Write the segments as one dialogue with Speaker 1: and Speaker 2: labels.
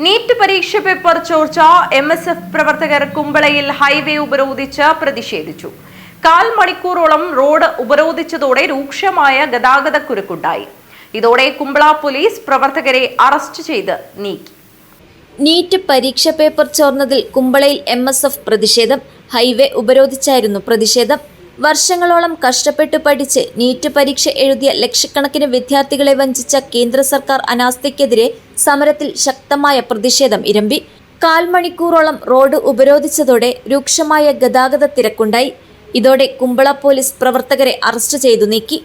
Speaker 1: NEET പരീക്ഷ paper ചോർച്ച MSF പ്രവർത്തകർ കുമ്പളയിൽ ഹൈവേ ഉപരോധിച്ച് പ്രതിഷേധിച്ചു. 1/4 മണിക്കൂറോളം റോഡ് ഉപരോധിച്ചതോടെ രൂക്ഷമായ ഗതാഗതക്കുരുക്കുണ്ടായി. ഇതോടെ കുമ്പള പോലീസ് പ്രവർത്തകരെ അറസ്റ്റ് ചെയ്ത് നീക്കി.
Speaker 2: നീറ്റ് പരീക്ഷ പേപ്പർ ചോർന്നതിൽ കുമ്പളയിൽ MSF പ്രതിഷേധം. ഹൈവേ ഉപരോധിച്ചായിരുന്നു പ്രതിഷേധം. വർഷങ്ങളോളം കഷ്ടപ്പെട്ട് പഠിച്ച് നീറ്റ് പരീക്ഷ എഴുതിയ ലക്ഷക്കണക്കിന് വിദ്യാർത്ഥികളെ വഞ്ചിച്ച കേന്ദ്ര സർക്കാർ അനാസ്ഥയ്ക്കെതിരെ സമരത്തിൽ ശക്തമായ പ്രതിഷേധം ഇരമ്പി. 1/4 മണിക്കൂറോളം റോഡ് ഉപരോധിച്ചതോടെ രൂക്ഷമായ ഗതാഗത തിരക്കുണ്ടായി. ഇതോടെ കുമ്പള പോലീസ് പ്രവർത്തകരെ അറസ്റ്റ് ചെയ്തു നീക്കി.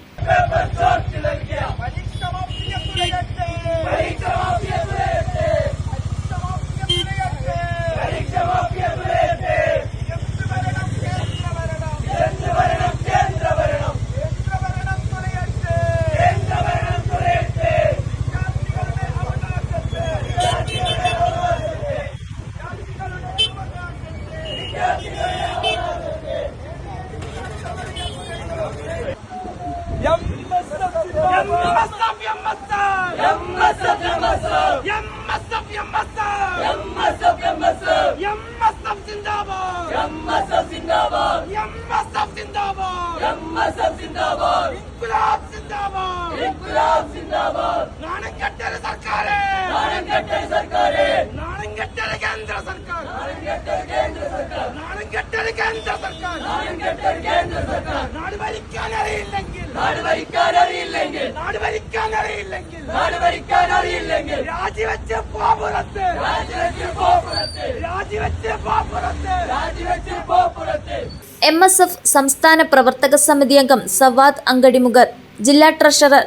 Speaker 2: MSF സംസ്ഥാന പ്രവർത്തക സമിതി അംഗം സവാദ് അങ്കടിമുഗർ, ജില്ലാ ട്രഷറർ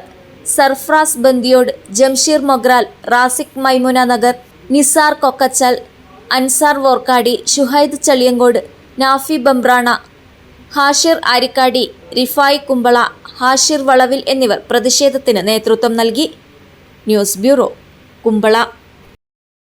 Speaker 2: സർഫ്രാസ് ബന്ദിയോട്, ജംഷീർ മൊഗ്രാൽ, റാസിഖ് മൈമുന നഗർ, നിസാർ കൊക്കച്ചാൽ, അൻസാർ വോർക്കാടി, ഷുഹൈദ് ചളിയങ്കോട്, നാഫി ബംബ്രാണ, ഹാഷിർ ആരിക്കാടി, റിഫായ് കുമ്പള, ഹാഷിർ വളവിൽ എന്നിവർ പ്രതിഷേധത്തിന് നേതൃത്വം നൽകി. News bureau, Kumbla.